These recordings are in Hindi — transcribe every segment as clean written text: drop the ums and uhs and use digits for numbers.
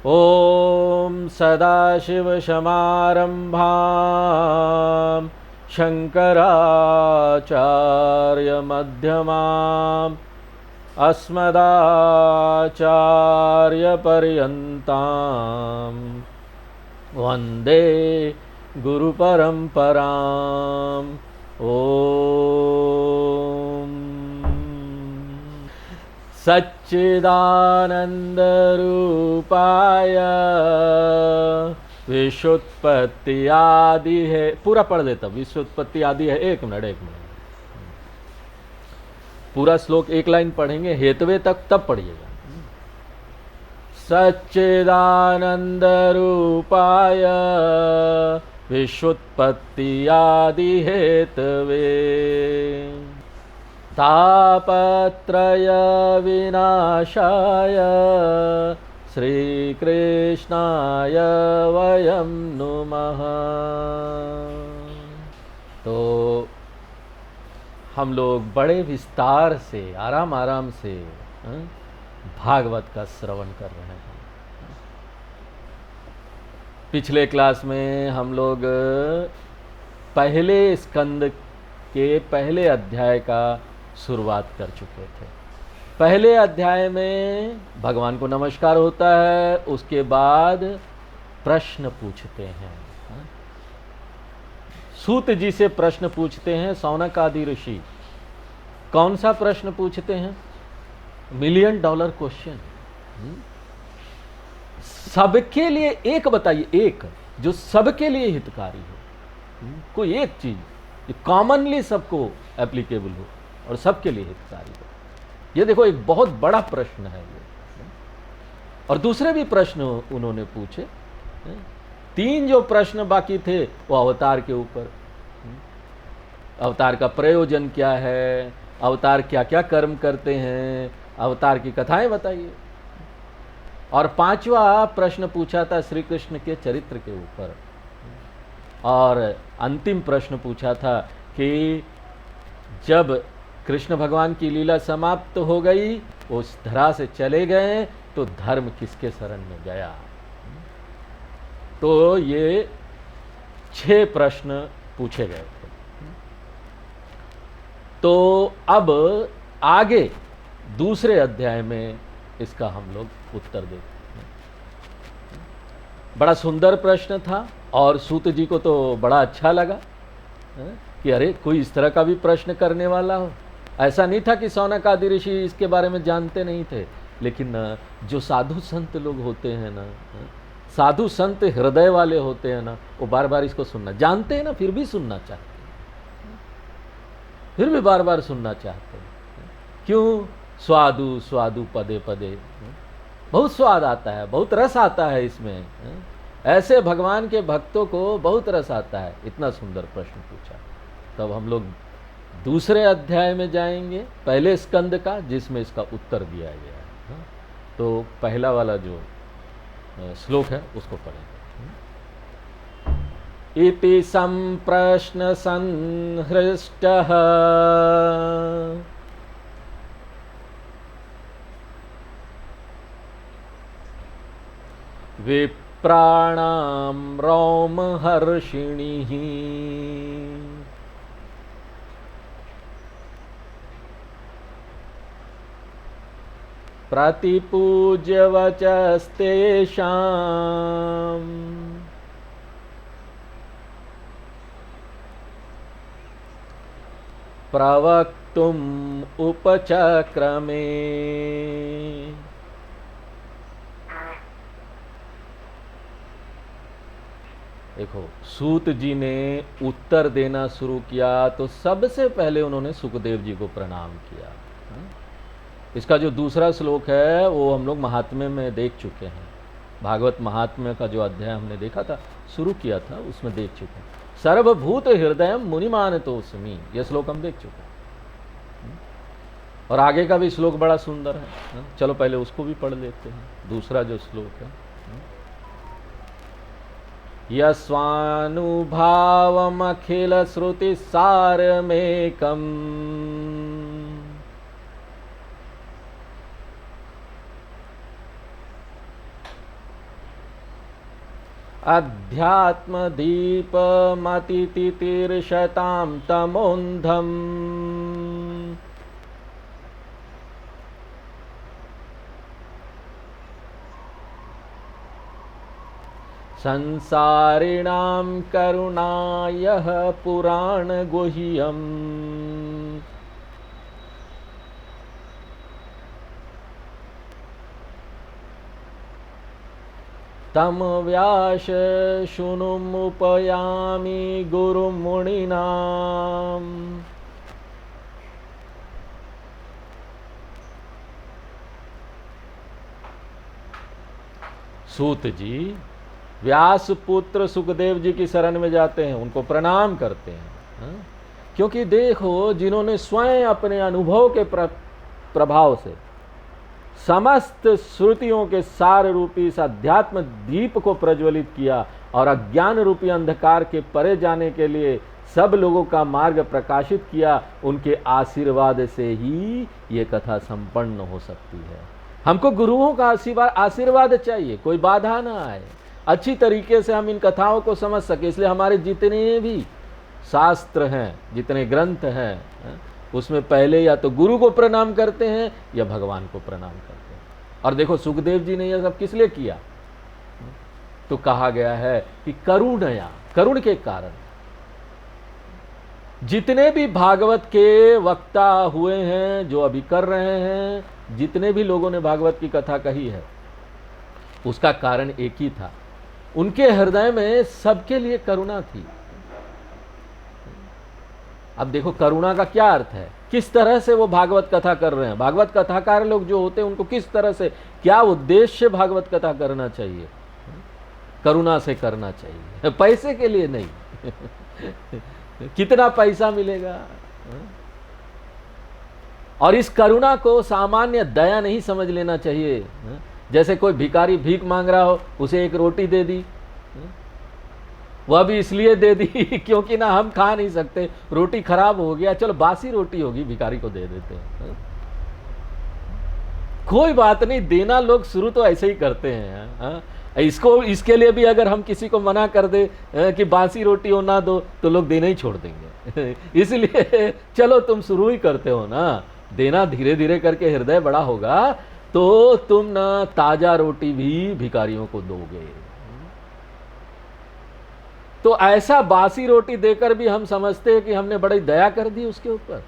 ॐ सदाशिवसमारम्भां शङ्कराचार्यमध्यमाम् अस्मदाचार्यपर्यन्तां वन्दे गुरुपरम्पराम्। ॐ सच्चिदानंदरूपाय विश्वोत्पत्ति आदि है, पूरा पढ़ देता, विश्वोत्पत्ति आदि है। एक मिनट पूरा श्लोक एक लाइन पढ़ेंगे, हेतवे तक तब पढ़िएगा। सच्चिदानंद रूपाय विश्वोत्पत्ति आदि हेतवे तापत्रय विनाशाय श्रीकृष्णाय वयं नुमः। तो हम लोग बड़े विस्तार से आराम आराम से भागवत का श्रवण कर रहे हैं। पिछले क्लास में हम लोग पहले स्कंद के पहले अध्याय का शुरुआत कर चुके थे। पहले अध्याय में भगवान को नमस्कार होता है, उसके बाद प्रश्न पूछते हैं। सूत जी से प्रश्न पूछते हैं शौनक आदि ऋषि। कौन सा प्रश्न पूछते हैं? $1,000,000 क्वेश्चन। सबके लिए एक बताइए, एक जो सबके लिए हितकारी हो, कोई एक चीज जो कॉमनली सबको एप्लीकेबल हो और सबके लिए हितकारी हो। ये देखो एक बहुत बड़ा प्रश्न है ये। और दूसरे भी प्रश्न उन्होंने पूछे। 3 जो प्रश्न बाकी थे वो अवतार के ऊपर। अवतार का प्रयोजन क्या है, अवतार क्या क्या कर्म करते हैं, अवतार की कथाएं बताइए। और 5वां प्रश्न पूछा था श्री कृष्ण के चरित्र के ऊपर। और अंतिम प्रश्न पूछा था कि जब कृष्ण भगवान की लीला समाप्त हो गई, उस धरा से चले गए, तो धर्म किसके शरण में गया। तो ये 6 प्रश्न पूछे गए थे। तो अब आगे दूसरे अध्याय में इसका हम लोग उत्तर देखते हैं। बड़ा सुंदर प्रश्न था और सूत जी को तो बड़ा अच्छा लगा कि अरे कोई इस तरह का भी प्रश्न करने वाला हो। ऐसा नहीं था कि शौनक आदि ऋषि इसके बारे में जानते नहीं थे, लेकिन जो साधु संत लोग होते हैं ना, साधु संत हृदय वाले होते हैं ना, वो बार बार इसको सुनना जानते हैं ना, फिर भी सुनना चाहते हैं, फिर भी बार बार सुनना चाहते हैं। क्यों? स्वादु स्वादु पदे पदे, बहुत स्वाद आता है, बहुत रस आता है इसमें। ऐसे भगवान के भक्तों को बहुत रस आता है। इतना सुंदर प्रश्न पूछा। तब हम लोग दूसरे अध्याय में जाएंगे, पहले स्कंद का, जिसमें इसका उत्तर दिया गया है। तो पहला वाला जो श्लोक है उसको पढ़ेंगे। इति संप्रश्न संहृष्टः विप्राणां रोमहर्षिणीः प्रतिपूज्य वचस्तेषाम् प्रवक्तुम् उपचक्रमे। देखो सूत जी ने उत्तर देना शुरू किया तो सबसे पहले उन्होंने सुखदेव जी को प्रणाम किया। इसका जो दूसरा श्लोक है वो हम लोग महात्म्य में देख चुके हैं। भागवत महात्म्य का जो अध्याय हमने देखा था, शुरू किया था, उसमें देख चुके हैं। सर्वभूत हृदय मुनिमानतोस्मि, यह श्लोक हम देख चुके हैं। और आगे का भी श्लोक बड़ा सुंदर है। चलो पहले उसको भी पढ़ लेते हैं। दूसरा जो श्लोक है, यस्वानुभावमखिल श्रुति सारमेकम् अध्यात्म दीपमतितितिर्षतां तमोन्धम् संसारिणां करुणायः पुराणगुह्यम् तम व्यास शृणुमुपयामि गुरुमुनीनाम् सूत जी व्यास पुत्र सुखदेव जी की शरण में जाते हैं, उनको प्रणाम करते हैं। हाँ? क्योंकि देखो, जिन्होंने स्वयं अपने अनुभव के प्रभाव से समस्त श्रुतियों के सार रूपी इस अध्यात्म दीप को प्रज्वलित किया और अज्ञान रूपी अंधकार के परे जाने के लिए सब लोगों का मार्ग प्रकाशित किया, उनके आशीर्वाद से ही ये कथा संपन्न हो सकती है। हमको गुरुओं का आशीर्वाद चाहिए, कोई बाधा ना आए, अच्छी तरीके से हम इन कथाओं को समझ सके। इसलिए हमारे जितने भी शास्त्र हैं, जितने ग्रंथ हैं, उसमें पहले या तो गुरु को प्रणाम करते हैं या भगवान को प्रणाम करते हैं। और देखो, सुखदेव जी ने यह सब किस लिए किया? तो कहा गया है कि करुणया, करुण के कारण जितने भी भागवत के वक्ता हुए हैं, जो अभी कर रहे हैं, जितने भी लोगों ने भागवत की कथा कही है, उसका कारण एक ही था, उनके हृदय में सबके लिए करुणा थी। अब देखो, करुणा का क्या अर्थ है, किस तरह से वो भागवत कथा कर रहे हैं। भागवत कथाकार लोग जो होते हैं, उनको किस तरह से, क्या उद्देश्य भागवत कथा करना चाहिए? करुणा से करना चाहिए, पैसे के लिए नहीं। कितना पैसा मिलेगा? और इस करुणा को सामान्य दया नहीं समझ लेना चाहिए। जैसे कोई भिखारी भीख मांग रहा हो, उसे एक रोटी दे दी, वह भी इसलिए दे दी क्योंकि ना हम खा नहीं सकते, रोटी खराब हो गया, चलो बासी रोटी होगी, भिखारी को दे देते हैं। कोई बात नहीं, देना लोग शुरू तो ऐसे ही करते हैं। इसके लिए भी अगर हम किसी को मना कर दे कि बासी रोटी हो ना दो, तो लोग देना ही छोड़ देंगे। इसलिए चलो तुम शुरू ही करते हो ना, देना धीरे धीरे करके हृदय बड़ा होगा तो तुम ना ताजा रोटी भी भिखारियों को दोगे। तो ऐसा बासी रोटी देकर भी हम समझते हैं कि हमने बड़ी दया कर दी उसके ऊपर।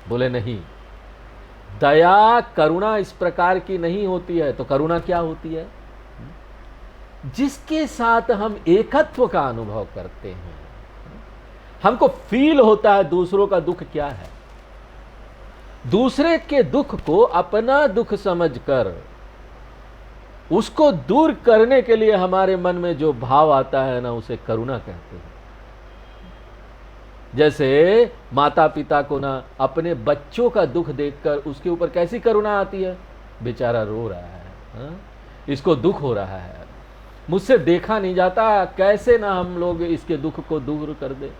बोले नहीं, दया करुणा इस प्रकार की नहीं होती है। तो करुणा क्या होती है? जिसके साथ हम एकत्व का अनुभव करते हैं, हमको फील होता है दूसरों का दुख क्या है, दूसरे के दुख को अपना दुख समझकर उसको दूर करने के लिए हमारे मन में जो भाव आता है ना, उसे करुणा कहते हैं। जैसे माता पिता को ना अपने बच्चों का दुख देखकर उसके ऊपर कैसी करुणा आती है, बेचारा रो रहा है, हा? इसको दुख हो रहा है, मुझसे देखा नहीं जाता, कैसे ना हम लोग इसके दुख को दूर कर दे,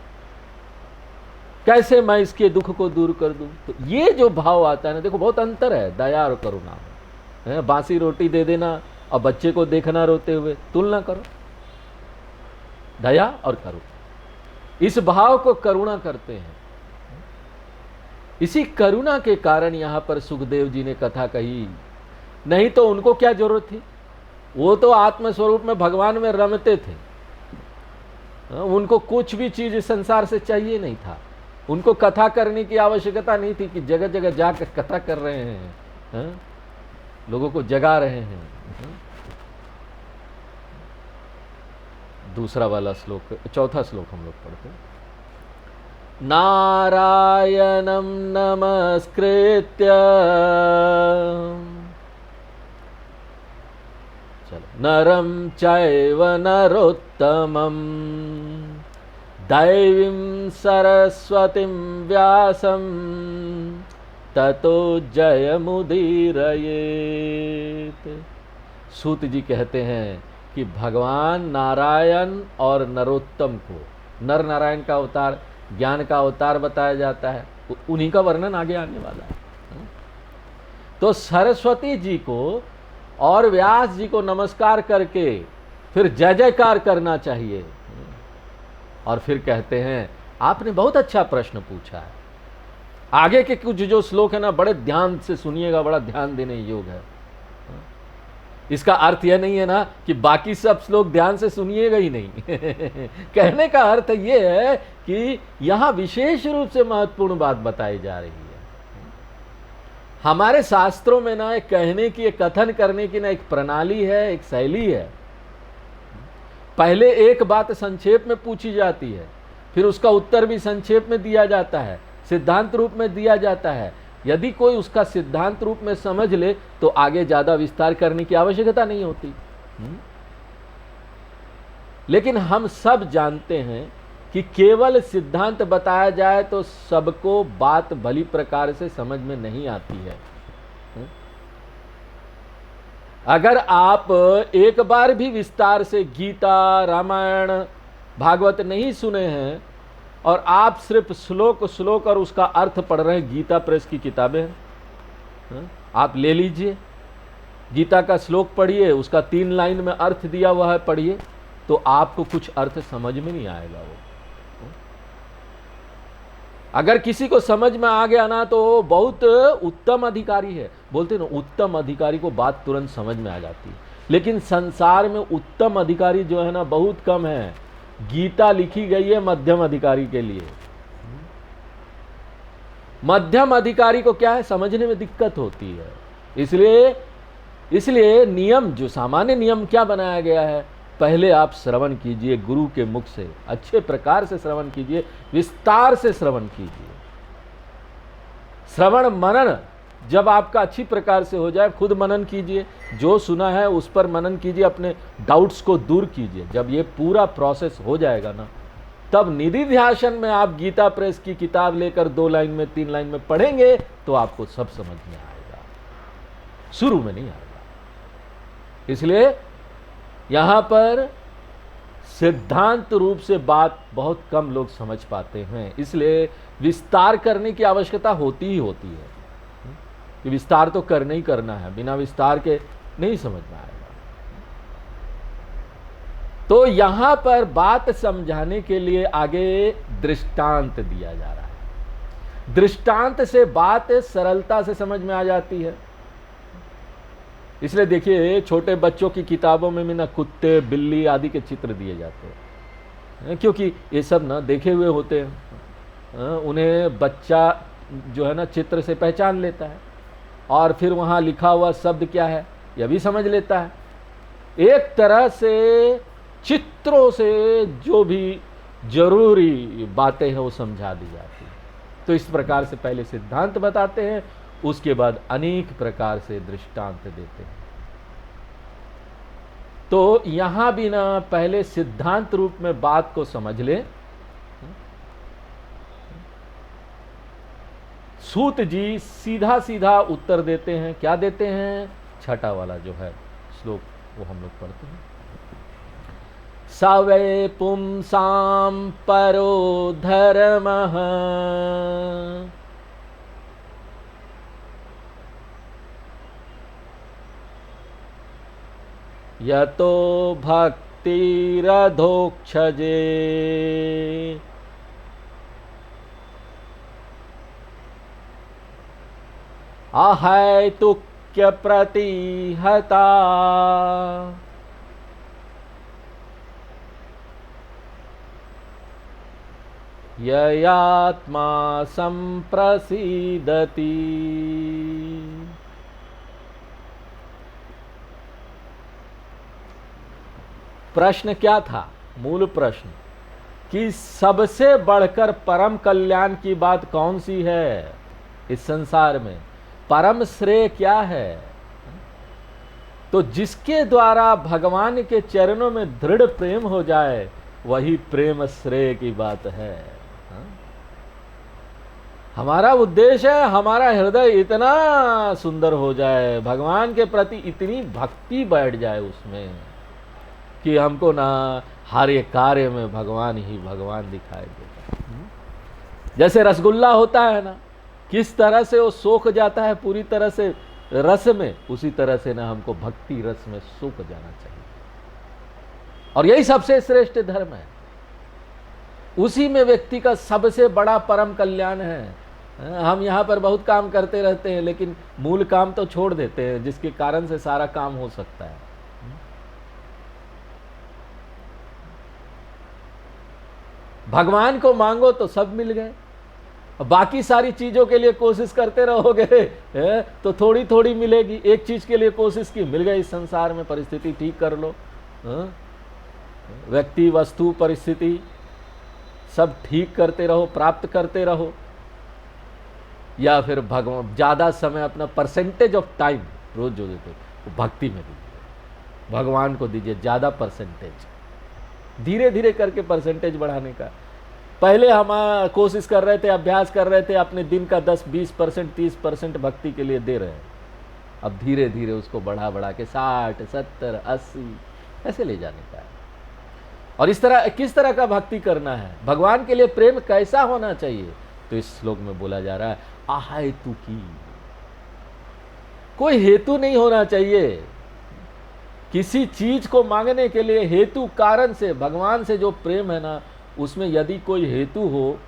कैसे मैं इसके दुख को दूर कर दूं। तो ये जो भाव आता है ना, देखो बहुत अंतर है दया और करुणा में। बासी रोटी दे देना और बच्चे को देखना रोते हुए, तुलना करो। दया और करुणा, इस भाव को करुणा कहते हैं। इसी करुणा के कारण यहां पर सुखदेव जी ने कथा कही, नहीं तो उनको क्या जरूरत थी, वो तो आत्मस्वरूप में भगवान में रमते थे, उनको कुछ भी चीज इस संसार से चाहिए नहीं था। उनको कथा करने की आवश्यकता नहीं थी कि जगह जगह जाकर कथा कर रहे हैं, लोगों को जगा रहे हैं। दूसरा वाला श्लोक, चौथा श्लोक हम लोग पढ़ते हैं। नारायणं नमस्कृत्य, चलो, नरं चैव नरोत्तमं, दैवीं सरस्वतीं व्यासं ततो जयमुदीरयेत्। सूत जी कहते हैं कि भगवान नारायण और नरोत्तम को, नर नारायण का अवतार, ज्ञान का अवतार बताया जाता है, उन्हीं का वर्णन आगे आने वाला है। तो सरस्वती जी को और व्यास जी को नमस्कार करके फिर जय जयकार करना चाहिए। और फिर कहते हैं आपने बहुत अच्छा प्रश्न पूछा है। आगे के कुछ जो श्लोक है ना, बड़े ध्यान से सुनिएगा, बड़ा ध्यान देने योग्य है। इसका अर्थ यह नहीं है ना कि बाकी सब श्लोक ध्यान से सुनिएगा ही नहीं। कहने का अर्थ यह है कि यहां विशेष रूप से महत्वपूर्ण बात बताई जा रही है। हमारे शास्त्रों में ना एक कहने की, एक कथन करने की ना एक प्रणाली है, एक शैली है। पहले एक बात संक्षेप में पूछी जाती है, फिर उसका उत्तर भी संक्षेप में दिया जाता है, सिद्धांत रूप में दिया जाता है। यदि कोई उसका सिद्धांत रूप में समझ ले तो आगे ज्यादा विस्तार करने की आवश्यकता नहीं होती। लेकिन हम सब जानते हैं कि केवल सिद्धांत बताया जाए तो सबको बात भली प्रकार से समझ में नहीं आती है। अगर आप एक बार भी विस्तार से गीता, रामायण, भागवत नहीं सुने हैं और आप सिर्फ श्लोक और उसका अर्थ पढ़ रहे हैं, गीता प्रेस की किताबें हैं, आप ले लीजिए, गीता का श्लोक पढ़िए, उसका 3 लाइन में अर्थ दिया हुआ है, पढ़िए, तो आपको कुछ अर्थ समझ में नहीं आएगा। वो अगर किसी को समझ में आ गया ना तो बहुत उत्तम अधिकारी है। बोलते ना, उत्तम अधिकारी को बात तुरंत समझ में आ जाती है। लेकिन संसार में उत्तम अधिकारी जो है ना बहुत कम है। गीता लिखी गई है मध्यम अधिकारी के लिए। मध्यम अधिकारी को क्या है, समझने में दिक्कत होती है। इसलिए नियम, जो सामान्य नियम क्या बनाया गया है, पहले आप श्रवण कीजिए, गुरु के मुख से अच्छे प्रकार से श्रवण कीजिए, विस्तार से श्रवण कीजिए। श्रवण मनन जब आपका अच्छी प्रकार से हो जाए, खुद मनन कीजिए, जो सुना है उस पर मनन कीजिए, अपने डाउट्स को दूर कीजिए। जब ये पूरा प्रोसेस हो जाएगा ना, तब निधि ध्यान में आप गीता प्रेस की किताब लेकर 2 लाइन में, 3 लाइन में पढ़ेंगे तो आपको सब समझ में आएगा, शुरू में नहीं आएगा। इसलिए यहां पर सिद्धांत रूप से बात बहुत कम लोग समझ पाते हैं। इसलिए विस्तार करने की आवश्यकता होती ही होती है कि विस्तार तो करना ही करना है, बिना विस्तार के नहीं समझ में आएगा। तो यहां पर बात समझाने के लिए आगे दृष्टांत दिया जा रहा है। दृष्टांत से बात सरलता से समझ में आ जाती है। इसलिए देखिए, छोटे बच्चों की किताबों में भी ना कुत्ते, बिल्ली आदि के चित्र दिए जाते हैं, क्योंकि ये सब ना देखे हुए होते हैं। उन्हें बच्चा जो है ना चित्र से पहचान लेता है और फिर वहाँ लिखा हुआ शब्द क्या है यह भी समझ लेता है। एक तरह से चित्रों से जो भी जरूरी बातें हैं वो समझा दी जाती है। तो इस प्रकार से पहले सिद्धांत बताते हैं, उसके बाद अनेक प्रकार से दृष्टांत देते हैं। तो यहां भी ना पहले सिद्धांत रूप में बात को समझ ले। सूत जी सीधा सीधा उत्तर देते हैं। क्या देते हैं? छठा वाला जो है श्लोक वो हम लोग पढ़ते हैं। सवै पुंसां परो धर्मः यतो भक्तिरधोक्षजे अहैतुक्य प्रतिहता ययात्मा संप्रसीदति। प्रश्न क्या था? मूल प्रश्न कि सबसे बढ़कर परम कल्याण की बात कौन सी है इस संसार में? परम श्रेय क्या है? तो जिसके द्वारा भगवान के चरणों में दृढ़ प्रेम हो जाए वही प्रेम श्रेय की बात है। हमारा उद्देश्य है हमारा हृदय इतना सुंदर हो जाए, भगवान के प्रति इतनी भक्ति बैठ जाए उसमें कि हमको ना हर एक कार्य में भगवान ही भगवान दिखाई देता है। जैसे रसगुल्ला होता है ना, किस तरह से वो सोख जाता है पूरी तरह से रस में, उसी तरह से ना हमको भक्ति रस में सोख जाना चाहिए। और यही सबसे श्रेष्ठ धर्म है, उसी में व्यक्ति का सबसे बड़ा परम कल्याण है। हम यहाँ पर बहुत काम करते रहते हैं, लेकिन मूल काम तो छोड़ देते हैं, जिसके कारण से सारा काम हो सकता है। भगवान को मांगो तो सब मिल गए, बाकी सारी चीजों के लिए कोशिश करते रहोगे तो थोड़ी थोड़ी मिलेगी। एक चीज के लिए कोशिश की, मिल गई। इस संसार में परिस्थिति ठीक कर लो, व्यक्ति, वस्तु, परिस्थिति सब ठीक करते रहो, प्राप्त करते रहो, या फिर भगवान ज्यादा समय अपना परसेंटेज ऑफ टाइम रोज जो देते वो भक्ति में दीजिए, भगवान को दीजिए ज्यादा परसेंटेज। धीरे धीरे करके परसेंटेज बढ़ाने का। पहले हम कोशिश कर रहे थे, अभ्यास कर रहे थे, अपने दिन का 10-20%, 30% भक्ति के लिए दे रहे हैं। अब धीरे धीरे उसको बढ़ा बढ़ा के 60, 70, 80 ऐसे ले जाने का है। और इस तरह किस तरह का भक्ति करना है, भगवान के लिए प्रेम कैसा होना चाहिए, तो इस श्लोक में बोला जा रहा है अहेतु की। कोई हेतु नहीं होना चाहिए किसी चीज को मांगने के लिए। हेतु कारण से, भगवान से जो प्रेम है ना, उसमें यदि कोई हेतु हो,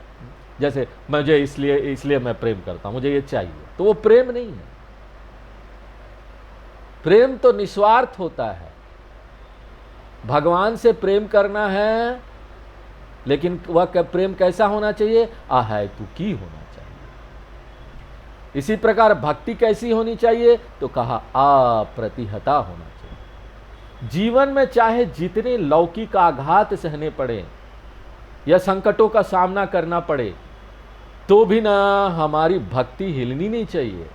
जैसे मुझे इसलिए मैं प्रेम करता हूं, मुझे ये चाहिए, तो वो प्रेम नहीं है। प्रेम तो निस्वार्थ होता है। भगवान से प्रेम करना है, लेकिन वह प्रेम कैसा होना चाहिए, अहेतु की होना चाहिए। इसी प्रकार भक्ति कैसी होनी चाहिए, तो कहा अप्रतिहता होना चाहिए। जीवन में चाहे जितने लौकिक आघात सहने पड़े या संकटों का सामना करना पड़े, तो भी ना हमारी भक्ति हिलनी नहीं चाहिए।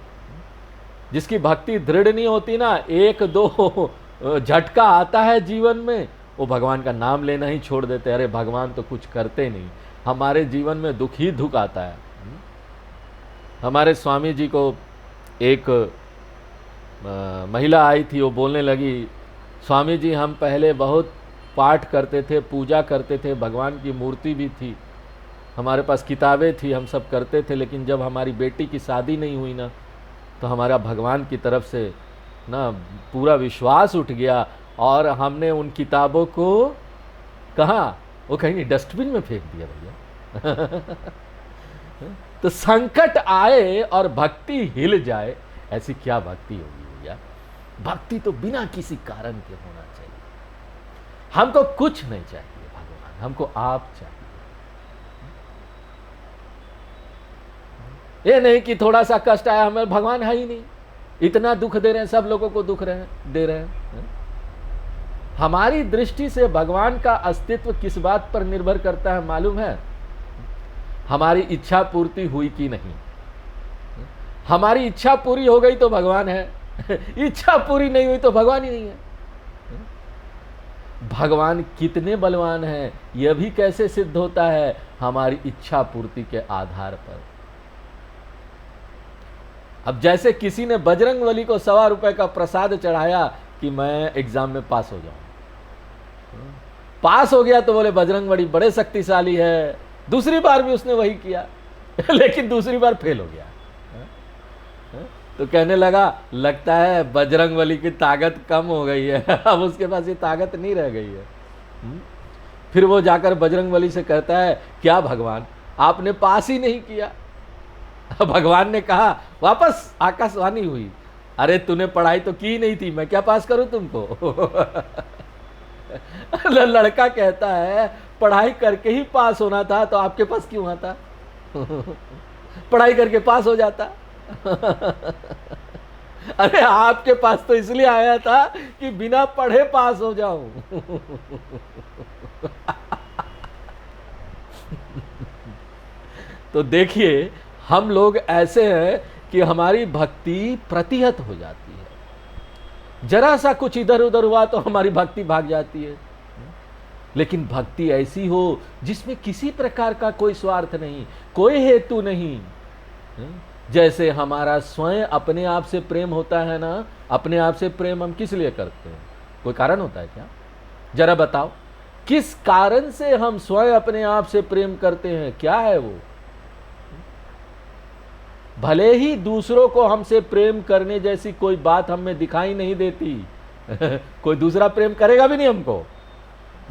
जिसकी भक्ति दृढ़ नहीं होती ना, एक दो झटका आता है जीवन में, वो भगवान का नाम लेना ही छोड़ देते। अरे भगवान तो कुछ करते नहीं, हमारे जीवन में दुख ही दुख आता है। हमारे स्वामी जी को एक महिला आई थी, वो बोलने लगी, स्वामी जी हम पहले बहुत पाठ करते थे, पूजा करते थे, भगवान की मूर्ति भी थी, हमारे पास किताबें थी, हम सब करते थे, लेकिन जब हमारी बेटी की शादी नहीं हुई ना, तो हमारा भगवान की तरफ से ना पूरा विश्वास उठ गया, और हमने उन किताबों को कहाँ, वो कहीं नहीं, डस्टबिन में फेंक दिया भैया। तो संकट आए और भक्ति हिल जाए, ऐसी क्या भक्ति होगी भैया। भक्ति तो बिना किसी कारण के होना चाहिए। हमको कुछ नहीं चाहिए भगवान, हमको आप चाहिए। ये नहीं कि थोड़ा सा कष्ट आया, हमें भगवान है ही नहीं, इतना दुख दे रहे हैं, सब लोगों को दुख दे रहे हैं। हमारी दृष्टि से भगवान का अस्तित्व किस बात पर निर्भर करता है मालूम है, हमारी इच्छा पूर्ति हुई कि नहीं। हमारी इच्छा पूरी हो गई तो भगवान है, इच्छा पूरी नहीं हुई तो भगवान ही नहीं है। भगवान कितने बलवान हैं यह भी कैसे सिद्ध होता है, हमारी इच्छा पूर्ति के आधार पर। अब जैसे किसी ने बजरंगबली को 1.25 रुपए का प्रसाद चढ़ाया कि मैं एग्जाम में पास हो जाऊं, पास हो गया तो बोले बजरंगबली बड़े शक्तिशाली है। दूसरी बार भी उसने वही किया लेकिन दूसरी बार फेल हो गया। तो कहने लगा, लगता है बजरंगबली की ताकत कम हो गई है, अब उसके पास ये ताकत नहीं रह गई है। फिर वो जाकर बजरंगबली से कहता है, क्या भगवान आपने पास ही नहीं किया। भगवान ने कहा, वापस आकाशवाणी हुई, अरे तूने पढ़ाई तो की नहीं थी, मैं क्या पास करूं तुमको। लड़का कहता है, पढ़ाई करके ही पास होना था तो आपके पास क्यों आता। पढ़ाई करके पास हो जाता। अरे आपके पास तो इसलिए आया था कि बिना पढ़े पास हो जाऊं। तो देखिए, हम लोग ऐसे हैं कि हमारी भक्ति प्रतिहत हो जाती है। जरा सा कुछ इधर उधर हुआ तो हमारी भक्ति भाग जाती है। लेकिन भक्ति ऐसी हो जिसमें किसी प्रकार का कोई स्वार्थ नहीं, कोई हेतु नहीं। जैसे हमारा स्वयं अपने आप से प्रेम होता है ना, अपने आप से प्रेम हम किस लिए करते हैं, कोई कारण होता है क्या? जरा बताओ, किस कारण से हम स्वयं अपने आप से प्रेम करते हैं, क्या है वो? भले ही दूसरों को हमसे प्रेम करने जैसी कोई बात हमें दिखाई नहीं देती, कोई दूसरा प्रेम करेगा भी नहीं हमको,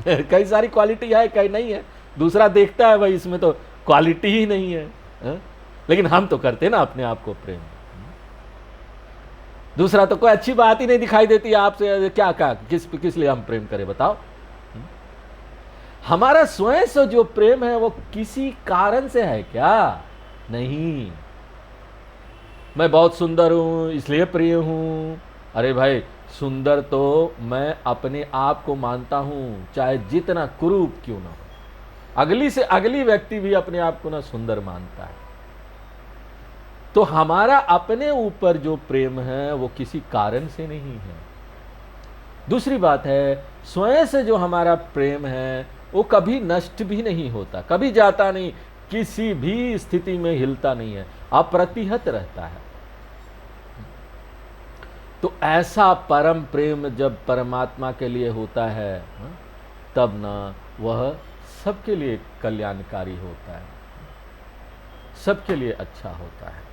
कई सारी क्वालिटी है, कई नहीं है। दूसरा देखता है भाई इसमें तो क्वालिटी ही नहीं है, लेकिन हम तो करते हैं ना अपने आप को प्रेम। दूसरा तो कोई अच्छी बात ही नहीं दिखाई देती आपसे, क्या क्या किस लिए हम प्रेम करें बताओ। हमारा स्वयं से जो प्रेम है वो किसी कारण से है क्या? नहीं, मैं बहुत सुंदर हूं इसलिए प्रिय हूं। अरे भाई, सुंदर तो मैं अपने आप को मानता हूं, चाहे जितना कुरूप क्यों ना हो। अगली से अगली व्यक्ति भी अपने आप को ना सुंदर मानता है। तो हमारा अपने ऊपर जो प्रेम है वो किसी कारण से नहीं है। दूसरी बात है, स्वयं से जो हमारा प्रेम है वो कभी नष्ट भी नहीं होता, कभी जाता नहीं, किसी भी स्थिति में हिलता नहीं है, अप्रतिहत रहता है। तो ऐसा परम प्रेम जब परमात्मा के लिए होता है, तब ना वह सबके लिए कल्याणकारी होता है, सबके लिए अच्छा होता है।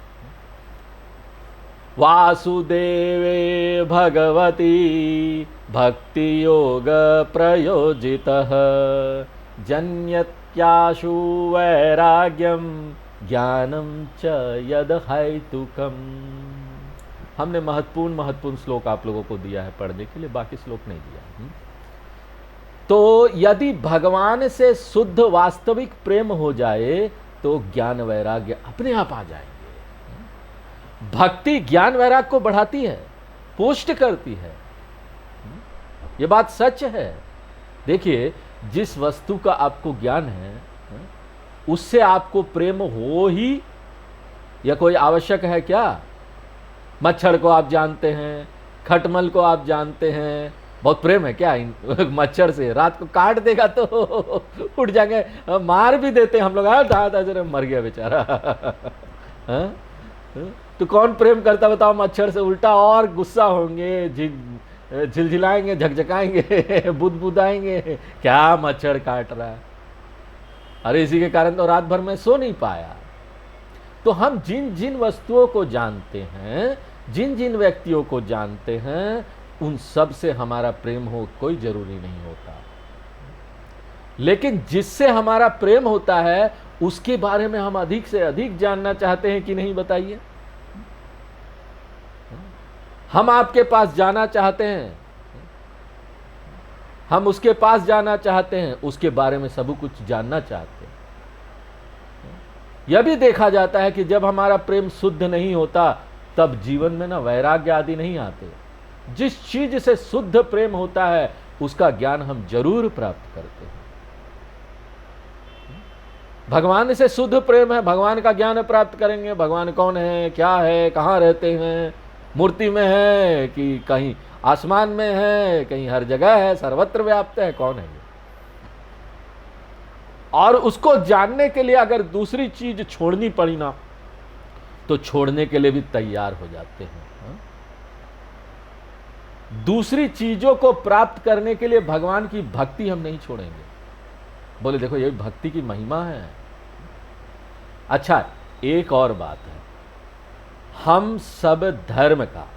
वासुदेवे भगवती भक्ति योग प्रयोजितः जन्यत्याशु वैराग्यम ज्ञानम च यद हेतुकम। हमने महत्वपूर्ण श्लोक आप लोगों को दिया है पढ़ने के लिए, बाकी श्लोक नहीं दिया। तो यदि भगवान से शुद्ध वास्तविक प्रेम हो जाए तो ज्ञान वैराग्य अपने आप आ जाएंगे। भक्ति ज्ञान वैराग्य को बढ़ाती है, पुष्ट करती है, यह बात सच है। देखिए, जिस वस्तु का आपको ज्ञान है उससे आपको प्रेम हो ही या कोई आवश्यक है क्या? मच्छर को आप जानते हैं, खटमल को आप जानते हैं, बहुत प्रेम है क्या इन मच्छर से? रात को काट देगा तो उठ जाएंगे, मार भी देते हैं हम लोग, मर गया बेचारा। तो कौन प्रेम करता बताओ मच्छर से? उल्टा और गुस्सा होंगे, झिलझिलाएंगे, झकझकाएंगे, बुदबुदाएंगे, क्या मच्छर काट रहा है। अरे इसी के कारण तो रात भर में सो नहीं पाया। तो हम जिन जिन वस्तुओं को जानते हैं, जिन जिन व्यक्तियों को जानते हैं, उन सब से हमारा प्रेम हो कोई जरूरी नहीं होता। लेकिन जिससे हमारा प्रेम होता है उसके बारे में हम अधिक से अधिक जानना चाहते हैं कि नहीं, बताइए। हम आपके पास जाना चाहते हैं, हम उसके पास जाना चाहते हैं, उसके बारे में सब कुछ जानना चाहते हैं। यह भी देखा जाता है कि जब हमारा प्रेम शुद्ध नहीं होता तब जीवन में ना वैराग्य आदि नहीं आते। जिस चीज से शुद्ध प्रेम होता है उसका ज्ञान हम जरूर प्राप्त करते हैं। भगवान से शुद्ध प्रेम है, भगवान का ज्ञान प्राप्त करेंगे। भगवान कौन है, क्या है, कहाँ रहते हैं, मूर्ति में है कि कहीं आसमान में है, कहीं हर जगह है, सर्वत्र व्याप्त है, कौन है? और उसको जानने के लिए अगर दूसरी चीज छोड़नी पड़ी ना तो छोड़ने के लिए भी तैयार हो जाते हैं। दूसरी चीजों को प्राप्त करने के लिए भगवान की भक्ति हम नहीं छोड़ेंगे। बोले देखो ये भक्ति की महिमा है। अच्छा, एक और बात है, हम सब धर्म का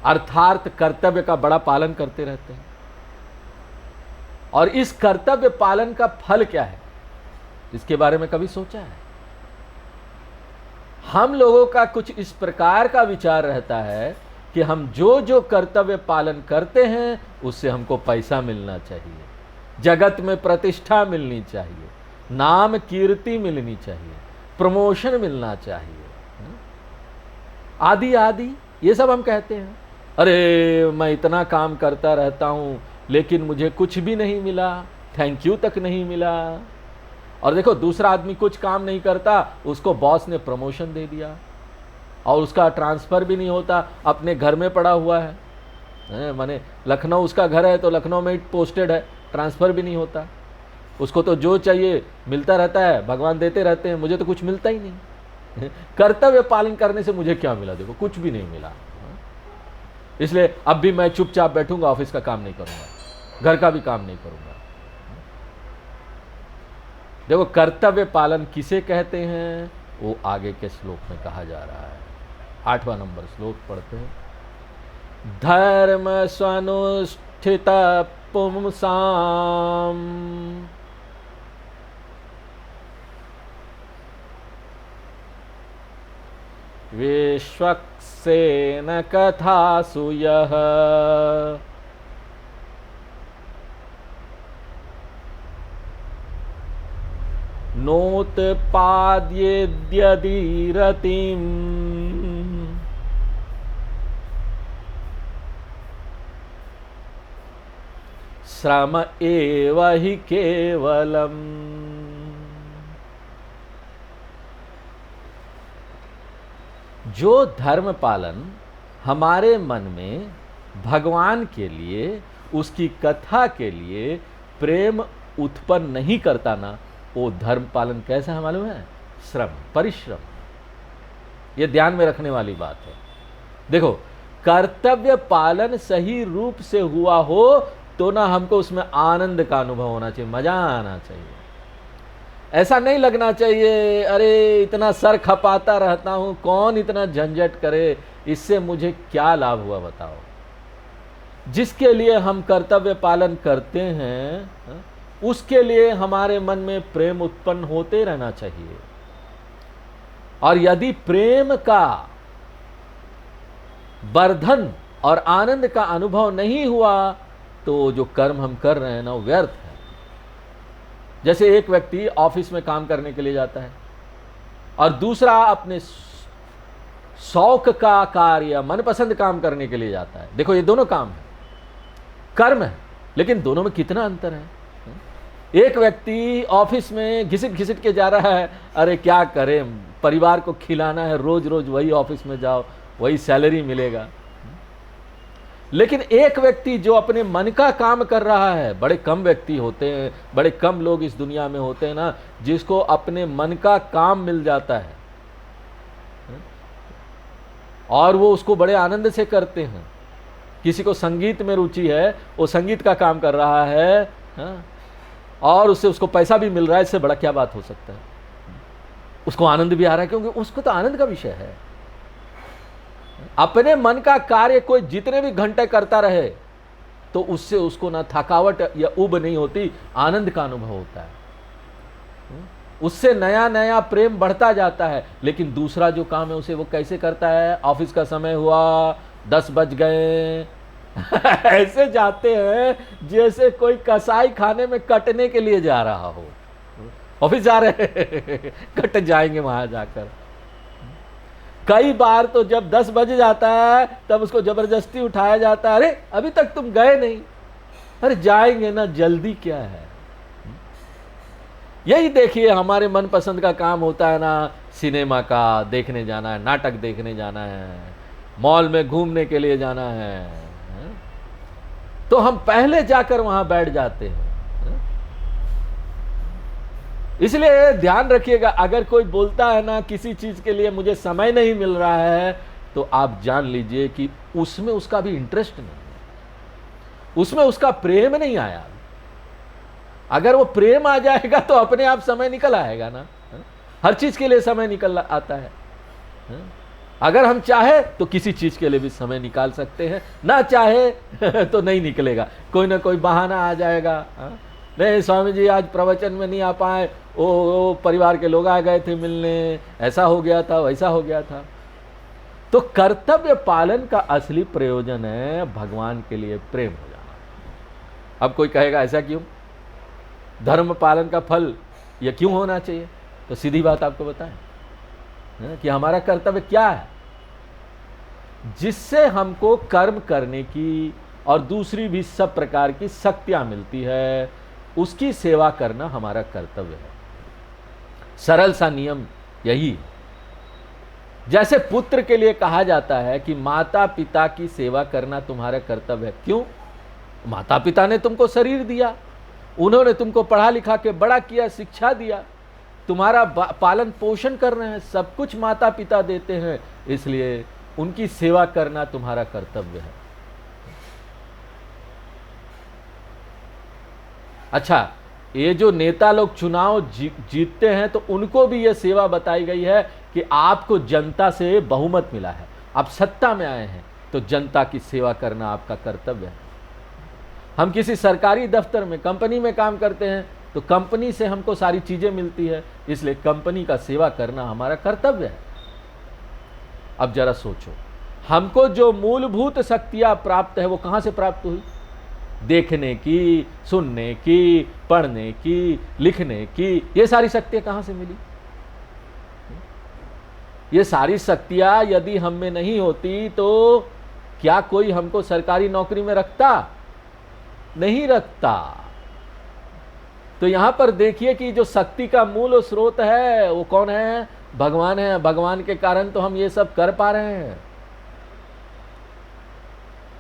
अर्थात कर्तव्य का बड़ा पालन करते रहते हैं, और इस कर्तव्य पालन का फल क्या है इसके बारे में कभी सोचा है? हम लोगों का कुछ इस प्रकार का विचार रहता है कि हम जो जो कर्तव्य पालन करते हैं उससे हमको पैसा मिलना चाहिए, जगत में प्रतिष्ठा मिलनी चाहिए, नाम कीर्ति मिलनी चाहिए, प्रमोशन मिलना चाहिए, आदि आदि ये सब हम कहते हैं। अरे मैं इतना काम करता रहता हूं लेकिन मुझे कुछ भी नहीं मिला, थैंक यू तक नहीं मिला। और देखो दूसरा आदमी कुछ काम नहीं करता, उसको बॉस ने प्रमोशन दे दिया और उसका ट्रांसफ़र भी नहीं होता, अपने घर में पड़ा हुआ है। माने लखनऊ उसका घर है तो लखनऊ में पोस्टेड है, ट्रांसफ़र भी नहीं होता। उसको तो जो चाहिए मिलता रहता है, भगवान देते रहते हैं, मुझे तो कुछ मिलता ही नहीं। कर्तव्य पालन करने से मुझे क्या मिला? देखो कुछ भी नहीं मिला। इसलिए अब भी मैं चुपचाप बैठूंगा, ऑफिस का काम नहीं करूंगा, घर का भी काम नहीं करूंगा। देखो कर्तव्य पालन किसे कहते हैं वो आगे के श्लोक में कहा जा रहा है। 8वां नंबर श्लोक पढ़ते हैं। धर्म स्वनुष्ठाने प्रतिष्ठित पुंसाम। विश्वक्सेन कथासु यः नोत्पाद्येद्यदीरतिम् श्रम एव हि केवलम्। जो धर्म पालन हमारे मन में भगवान के लिए, उसकी कथा के लिए प्रेम उत्पन्न नहीं करता ना, वो धर्म पालन कैसा है मालूम है? श्रम, परिश्रम। ये ध्यान में रखने वाली बात है। देखो, कर्तव्य पालन सही रूप से हुआ हो तो ना हमको उसमें आनंद का अनुभव होना चाहिए, मजा आना चाहिए। ऐसा नहीं लगना चाहिए अरे इतना सर खपाता रहता हूं, कौन इतना झंझट करे, इससे मुझे क्या लाभ हुआ बताओ। जिसके लिए हम कर्तव्य पालन करते हैं उसके लिए हमारे मन में प्रेम उत्पन्न होते रहना चाहिए। और यदि प्रेम का वर्धन और आनंद का अनुभव नहीं हुआ तो जो कर्म हम कर रहे हैं ना वो व्यर्थ है। जैसे एक व्यक्ति ऑफिस में काम करने के लिए जाता है और दूसरा अपने शौक का कार्य, मनपसंद काम करने के लिए जाता है। देखो, ये दोनों काम है, कर्म है, लेकिन दोनों में कितना अंतर है। एक व्यक्ति ऑफिस में घिसिट घिसिट के जा रहा है, अरे क्या करें, परिवार को खिलाना है, रोज रोज वही ऑफिस में जाओ, वही सैलरी मिलेगा। लेकिन एक व्यक्ति जो अपने मन का काम कर रहा है, बड़े कम व्यक्ति होते हैं, बड़े कम लोग इस दुनिया में होते हैं ना जिसको अपने मन का काम मिल जाता है और वो उसको बड़े आनंद से करते हैं। किसी को संगीत में रुचि है, वो संगीत का काम कर रहा है और उससे उसको पैसा भी मिल रहा है, इससे बड़ा क्या बात हो सकता है। उसको आनंद भी आ रहा है क्योंकि उसको तो आनंद का विषय है। अपने मन का कार्य कोई जितने भी घंटे करता रहे तो उससे उसको ना थकावट या उब नहीं होती, आनंद का अनुभव होता है। उससे नया नया प्रेम बढ़ता जाता है। लेकिन दूसरा जो काम है उसे वो कैसे करता है? ऑफिस का समय हुआ, 10 बज गए ऐसे जाते हैं जैसे कोई कसाई खाने में कटने के लिए जा रहा हो। ऑफिस जा रहे कट जाएंगे वहां जाकर। कई बार तो जब 10 बज जाता है तब उसको जबरदस्ती उठाया जाता है, अरे अभी तक तुम गए नहीं, अरे जाएंगे ना, जल्दी क्या है। यही देखिए हमारे मनपसंद का काम होता है ना, सिनेमा का देखने जाना है, नाटक देखने जाना है, मॉल में घूमने के लिए जाना है, तो हम पहले जाकर वहां बैठ जाते हैं। इसलिए ध्यान रखिएगा, अगर कोई बोलता है ना किसी चीज के लिए मुझे समय नहीं मिल रहा है, तो आप जान लीजिए कि उसमें उसका भी इंटरेस्ट नहीं है, उसमें उसका प्रेम नहीं आया। अगर वो प्रेम आ जाएगा तो अपने आप समय निकल आएगा ना। हर चीज के लिए समय निकल आता है। अगर हम चाहे तो किसी चीज के लिए भी समय निकाल सकते हैं, ना चाहे तो नहीं निकलेगा, कोई ना कोई बहाना आ जाएगा। नहीं स्वामी जी आज प्रवचन में नहीं आ पाए, ओ परिवार के लोग आ गए थे मिलने, ऐसा हो गया था, वैसा हो गया था। तो कर्तव्य पालन का असली प्रयोजन है भगवान के लिए प्रेम हो जाना। अब कोई कहेगा ऐसा क्यों, धर्म पालन का फल यह क्यों होना चाहिए? तो सीधी बात आपको बताएं कि हमारा कर्तव्य क्या है जिससे हमको कर्म करने की और दूसरी भी सब प्रकार की शक्तियां मिलती है, उसकी सेवा करना हमारा कर्तव्य है। सरल सा नियम यही है। जैसे पुत्र के लिए कहा जाता है कि माता पिता की सेवा करना तुम्हारा कर्तव्य है। क्यों? माता पिता ने तुमको शरीर दिया, उन्होंने तुमको पढ़ा लिखा के बड़ा किया, शिक्षा दिया, तुम्हारा पालन पोषण कर रहे हैं, सब कुछ माता पिता देते हैं, इसलिए उनकी सेवा करना तुम्हारा कर्तव्य है। अच्छा, ये जो नेता लोग चुनाव जीतते हैं तो उनको भी ये सेवा बताई गई है कि आपको जनता से बहुमत मिला है, आप सत्ता में आए हैं, तो जनता की सेवा करना आपका कर्तव्य है। हम किसी सरकारी दफ्तर में, कंपनी में काम करते हैं तो कंपनी से हमको सारी चीजें मिलती है, इसलिए कंपनी का सेवा करना हमारा कर्तव्य है। अब जरा सोचो, हमको जो मूलभूत शक्तियां प्राप्त है वो कहां से प्राप्त हुई? देखने की, सुनने की, पढ़ने की, लिखने की, ये सारी शक्तियां कहां से मिली? ये सारी शक्तियां यदि हम में नहीं होती तो क्या कोई हमको सरकारी नौकरी में रखता? नहीं रखता। तो यहां पर देखिए कि जो शक्ति का मूल स्रोत है वो कौन है? भगवान है। भगवान के कारण तो हम ये सब कर पा रहे हैं।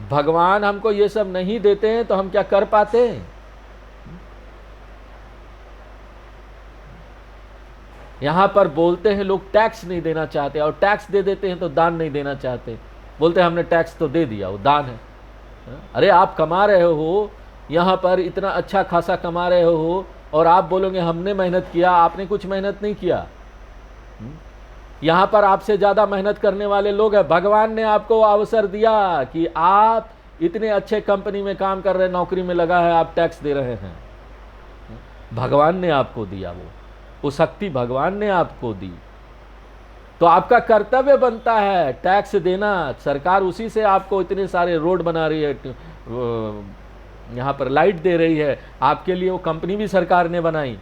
भगवान हमको ये सब नहीं देते हैं तो हम क्या कर पाते? यहां पर बोलते हैं लोग टैक्स नहीं देना चाहते, और टैक्स दे देते हैं तो दान नहीं देना चाहते। बोलते हैं हमने टैक्स तो दे दिया, वो दान है। अरे आप कमा रहे हो, यहां पर इतना अच्छा खासा कमा रहे हो, और आप बोलोगे हमने मेहनत किया। आपने कुछ मेहनत नहीं किया। यहां पर आपसे ज्यादा मेहनत करने वाले लोग हैं। भगवान ने आपको अवसर दिया कि आप इतने अच्छे कंपनी में काम कर रहे हैं, नौकरी में लगा है, आप टैक्स दे रहे हैं। भगवान ने आपको दिया, वो शक्ति भगवान ने आपको दी, तो आपका कर्तव्य बनता है टैक्स देना। सरकार उसी से आपको इतने सारे रोड बना रही है, यहाँ पर लाइट दे रही है, आपके लिए वो कंपनी भी सरकार ने बनाई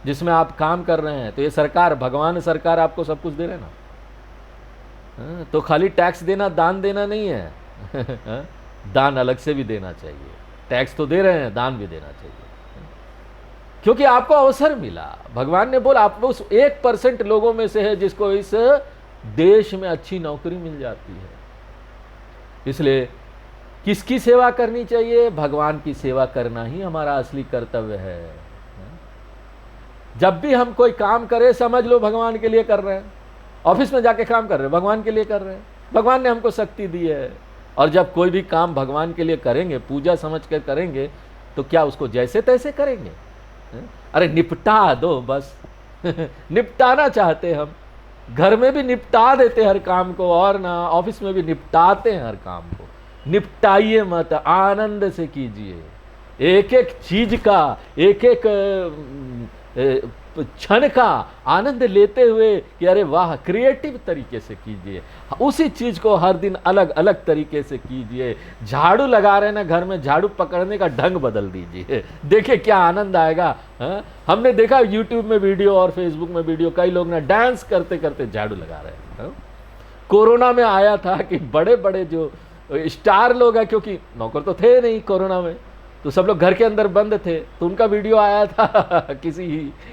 जिसमें आप काम कर रहे हैं। तो ये सरकार, भगवान सरकार आपको सब कुछ दे रहे ना। तो खाली टैक्स देना, दान देना नहीं है। दान अलग से भी देना चाहिए। टैक्स तो दे रहे हैं, दान भी देना चाहिए, क्योंकि आपको अवसर मिला। भगवान ने बोला आप उस 1% लोगों में से है जिसको इस देश में अच्छी नौकरी मिल जाती है। इसलिए किसकी सेवा करनी चाहिए? भगवान की सेवा करना ही हमारा असली कर्तव्य है। जब भी हम कोई काम करें, समझ लो भगवान के लिए कर रहे हैं। ऑफिस में जाके काम कर रहे हैं, भगवान के लिए कर रहे हैं। भगवान ने हमको शक्ति दी है, और जब कोई भी काम भगवान के लिए करेंगे, पूजा समझ कर करेंगे, तो क्या उसको जैसे तैसे करेंगे? अरे निपटा दो बस। निपटाना चाहते हम, घर में भी निपटा देते हर काम को, और ना ऑफिस में भी निपटाते हैं हर काम को। निपटाइए मत, आनंद से कीजिए। एक एक चीज का, एक एक क्षण का आनंद लेते हुए कि अरे वाह, क्रिएटिव तरीके से कीजिए। उसी चीज को हर दिन अलग अलग तरीके से कीजिए। झाड़ू लगा रहे हैं ना घर में, झाड़ू पकड़ने का ढंग बदल दीजिए, देखिए क्या आनंद आएगा। हमने देखा यूट्यूब में वीडियो और फेसबुक में वीडियो, कई लोग ना डांस करते करते झाड़ू लगा रहे हैं। कोरोना में आया था कि बड़े बड़े जो स्टार लोग हैं, क्योंकि नौकर तो थे नहीं कोरोना में, तो सब लोग घर के अंदर बंद थे, तो उनका वीडियो आया था। किसी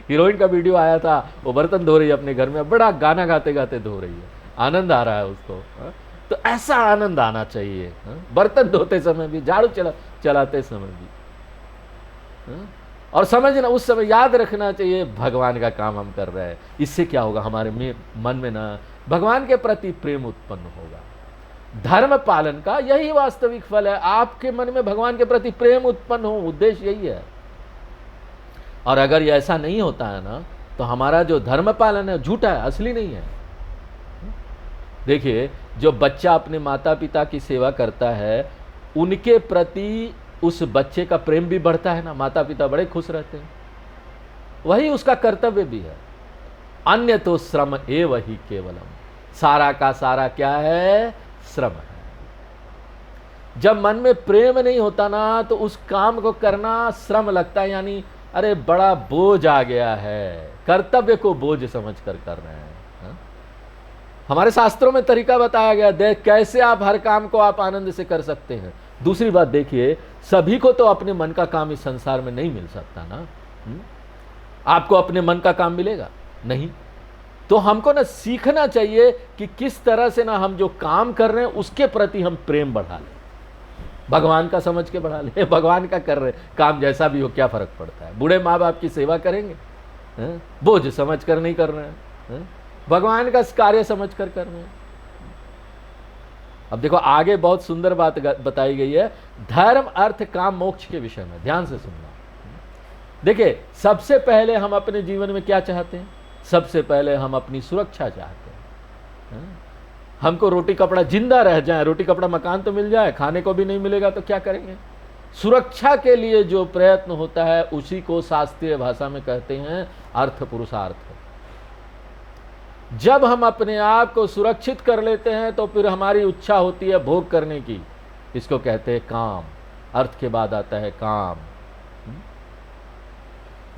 हीरोइन का वीडियो आया था, वो बर्तन धो रही है अपने घर में, बड़ा गाना गाते गाते धो रही है, आनंद आ रहा है उसको। तो ऐसा आनंद आना चाहिए, बर्तन धोते समय भी, झाड़ू चलाते समय भी। और समझना, उस समय याद रखना चाहिए भगवान का काम हम कर रहे हैं। इससे क्या होगा, हमारे मन में ना भगवान के प्रति प्रेम उत्पन्न होगा। धर्म पालन का यही वास्तविक फल है, आपके मन में भगवान के प्रति प्रेम उत्पन्न हो, उद्देश्य यही है। और अगर ये ऐसा नहीं होता है ना, तो हमारा जो धर्म पालन है झूठा है, असली नहीं है। देखिए, जो बच्चा अपने माता पिता की सेवा करता है, उनके प्रति उस बच्चे का प्रेम भी बढ़ता है ना, माता पिता बड़े खुश रहते हैं। वही उसका कर्तव्य भी है। अन्य तो श्रम एव ही केवलम, सारा का सारा क्या है? श्रम है। जब मन में प्रेम नहीं होता ना, तो उस काम को करना श्रम लगता है, यानी अरे बड़ा बोझ आ गया है, कर्तव्य को बोझ समझकर कर रहे हैं। हमारे शास्त्रों में तरीका बताया गया, देख कैसे आप हर काम को आप आनंद से कर सकते हैं। दूसरी बात देखिए, सभी को तो अपने मन का काम इस संसार में नहीं मिल सकता ना। आपको अपने मन का काम मिलेगा नहीं, तो हमको ना सीखना चाहिए कि किस तरह से ना हम जो काम कर रहे हैं उसके प्रति हम प्रेम बढ़ा लें, भगवान का समझ के बढ़ा लें। भगवान का कर रहे काम जैसा भी हो, क्या फर्क पड़ता है? बूढ़े माँ बाप की सेवा करेंगे, बोझ समझ कर नहीं कर रहे हैं, भगवान का कार्य समझ कर रहे हैं। अब देखो आगे बहुत सुंदर बात बताई गई है, धर्म अर्थ काम मोक्ष के विषय में, ध्यान से सुनना। देखिए, सबसे पहले हम अपने जीवन में क्या चाहते हैं? सबसे पहले हम अपनी सुरक्षा चाहते हैं। हमको रोटी कपड़ा, जिंदा रह जाए, रोटी कपड़ा मकान तो मिल जाए, खाने को भी नहीं मिलेगा तो क्या करेंगे? सुरक्षा के लिए जो प्रयत्न होता है उसी को शास्त्रीय भाषा में कहते हैं अर्थ पुरुषार्थ। जब हम अपने आप को सुरक्षित कर लेते हैं तो फिर हमारी इच्छा होती है भोग करने की, इसको कहते हैं काम। अर्थ के बाद आता है काम।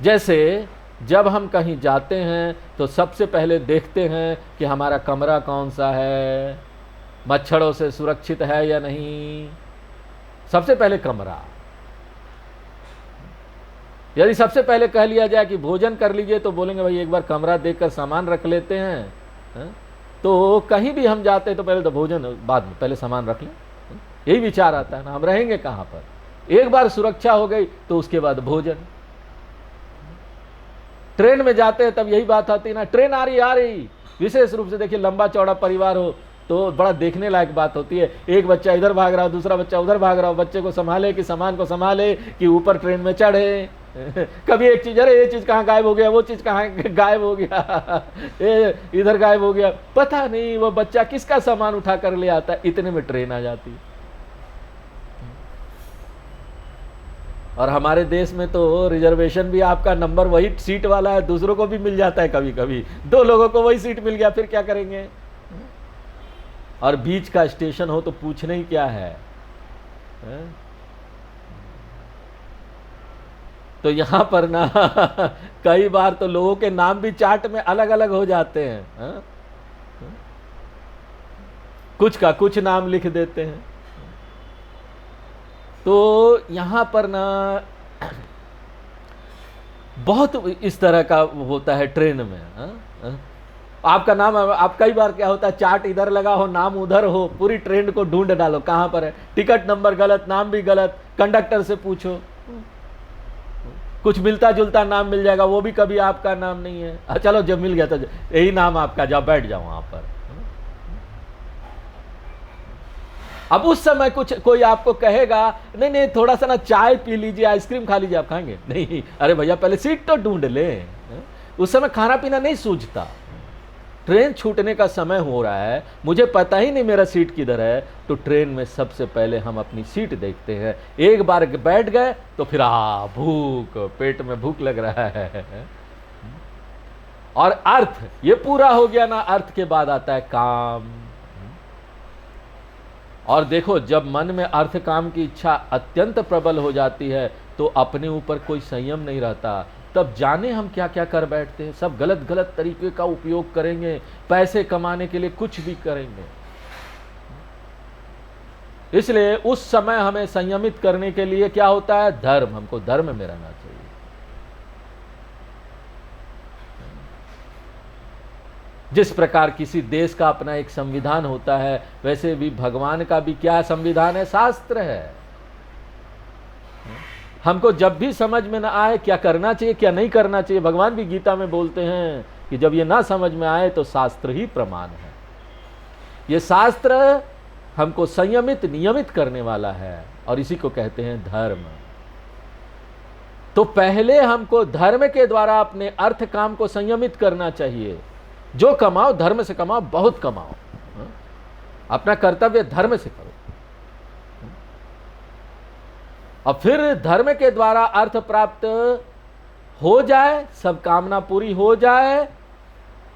जैसे जब हम कहीं जाते हैं तो सबसे पहले देखते हैं कि हमारा कमरा कौन सा है, मच्छरों से सुरक्षित है या नहीं। सबसे पहले कमरा। यदि सबसे पहले कह लिया जाए कि भोजन कर लीजिए तो बोलेंगे भाई एक बार कमरा देखकर सामान रख लेते हैं। तो कहीं भी हम जाते हैं तो पहले तो भोजन, बाद में पहले सामान रख लें, यही विचार आता है ना। हम रहेंगे कहाँ पर? एक बार सुरक्षा हो गई तो उसके बाद भोजन। ट्रेन में जाते हैं तब यही बात आती है ना, ट्रेन आ रही। विशेष रूप से देखिए लंबा चौड़ा परिवार हो तो बड़ा देखने लायक बात होती है। एक बच्चा इधर भाग रहा हो, दूसरा बच्चा उधर भाग रहा हो, बच्चे को संभाले कि सामान को संभाले कि ऊपर ट्रेन में चढ़े। कभी एक चीज, अरे ये चीज कहाँ गायब हो गया, वो चीज कहाँ गायब हो गया, इधर गायब हो गया, पता नहीं वो बच्चा किसका सामान उठा कर ले आता है। इतने में ट्रेन आ जाती है। और हमारे देश में तो रिजर्वेशन भी आपका नंबर वही सीट वाला है, दूसरों को भी मिल जाता है। कभी कभी 2 लोगों को वही सीट मिल गया, फिर क्या करेंगे? और बीच का स्टेशन हो तो पूछने ही क्या है? तो यहां पर ना कई बार तो लोगों के नाम भी चार्ट में अलग अलग हो जाते हैं। कुछ का कुछ नाम लिख देते हैं। तो यहां पर ना बहुत इस तरह का होता है ट्रेन में। आपका नाम, आप कई बार क्या होता है, चार्ट इधर लगा हो, नाम उधर हो, पूरी ट्रेन को ढूंढ डालो कहां पर है, टिकट नंबर गलत, नाम भी गलत, कंडक्टर से पूछो, कुछ मिलता जुलता नाम मिल जाएगा, वो भी कभी आपका नाम नहीं है। चलो जब मिल गया तो यही नाम आपका, जाओ बैठ जाओ वहां पर। अब उस समय कुछ कोई आपको कहेगा नहीं नहीं थोड़ा सा ना चाय पी लीजिए, आइसक्रीम खा लीजिए, आप खाएंगे? नहीं, अरे भैया पहले सीट तो ढूंढ ले। उस समय खाना पीना नहीं सूझता। ट्रेन छूटने का समय हो रहा है, मुझे पता ही नहीं मेरा सीट किधर है, तो ट्रेन में सबसे पहले हम अपनी सीट देखते हैं। एक बार बैठ गए तो फिर भूख, पेट में भूख लग रहा है। और अर्थ ये पूरा हो गया ना, अर्थ के बाद आता है काम। और देखो जब मन में अर्थ काम की इच्छा अत्यंत प्रबल हो जाती है तो अपने ऊपर कोई संयम नहीं रहता। तब जाने हम क्या क्या कर बैठते हैं, सब गलत गलत तरीके का उपयोग करेंगे, पैसे कमाने के लिए कुछ भी करेंगे। इसलिए उस समय हमें संयमित करने के लिए क्या होता है? धर्म। हमको धर्म में रहना चाहिए। जिस प्रकार किसी देश का अपना एक संविधान होता है, वैसे भी भगवान का भी क्या संविधान है? शास्त्र है। हमको जब भी समझ में ना आए क्या करना चाहिए क्या नहीं करना चाहिए, भगवान भी गीता में बोलते हैं कि जब ये ना समझ में आए तो शास्त्र ही प्रमाण है। ये शास्त्र हमको संयमित नियमित करने वाला है और इसी को कहते हैं धर्म। तो पहले हमको धर्म के द्वारा अपने अर्थ काम को संयमित करना चाहिए। जो कमाओ धर्म से कमाओ, बहुत कमाओ, अपना कर्तव्य धर्म से करो। और फिर धर्म के द्वारा अर्थ प्राप्त हो जाए, सब कामना पूरी हो जाए,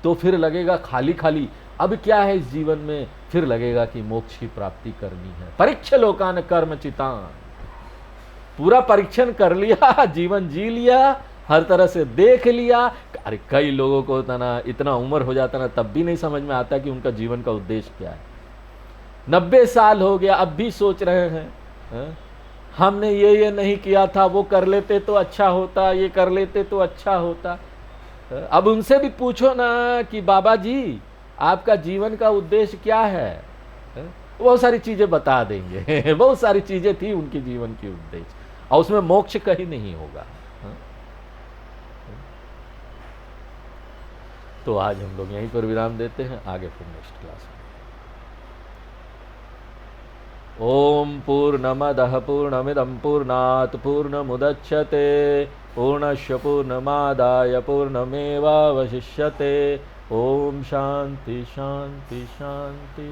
तो फिर लगेगा खाली खाली, अब क्या है इस जीवन में? फिर लगेगा कि मोक्ष की प्राप्ति करनी है। परीक्ष लोकान कर्म चितान, पूरा परीक्षण कर लिया, जीवन जी लिया, हर तरह से देख लिया। अरे कई लोगों को होता ना, इतना उम्र हो जाता ना, तब भी नहीं समझ में आता कि उनका जीवन का उद्देश्य क्या है। 90 साल हो गया, अब भी सोच रहे हैं हमने ये नहीं किया था, वो कर लेते तो अच्छा होता, ये कर लेते तो अच्छा होता। अब उनसे भी पूछो ना कि बाबा जी आपका जीवन का उद्देश्य क्या है? बहुत सारी चीजें बता देंगे। बहुत सारी चीजें थी उनके जीवन की उद्देश्य, और उसमें मोक्ष कहीं नहीं होगा। तो आज हम लोग यहीं पर विराम देते हैं, आगे फिर नेक्स्ट क्लास में। ओम पूर्णमदः पूर्णमिदं पूर्णात् पूर्णमुदच्यते पूर्णस्य पूर्णमादाय पूर्णमेवावशिष्यते। ओम शांति शांति शांति।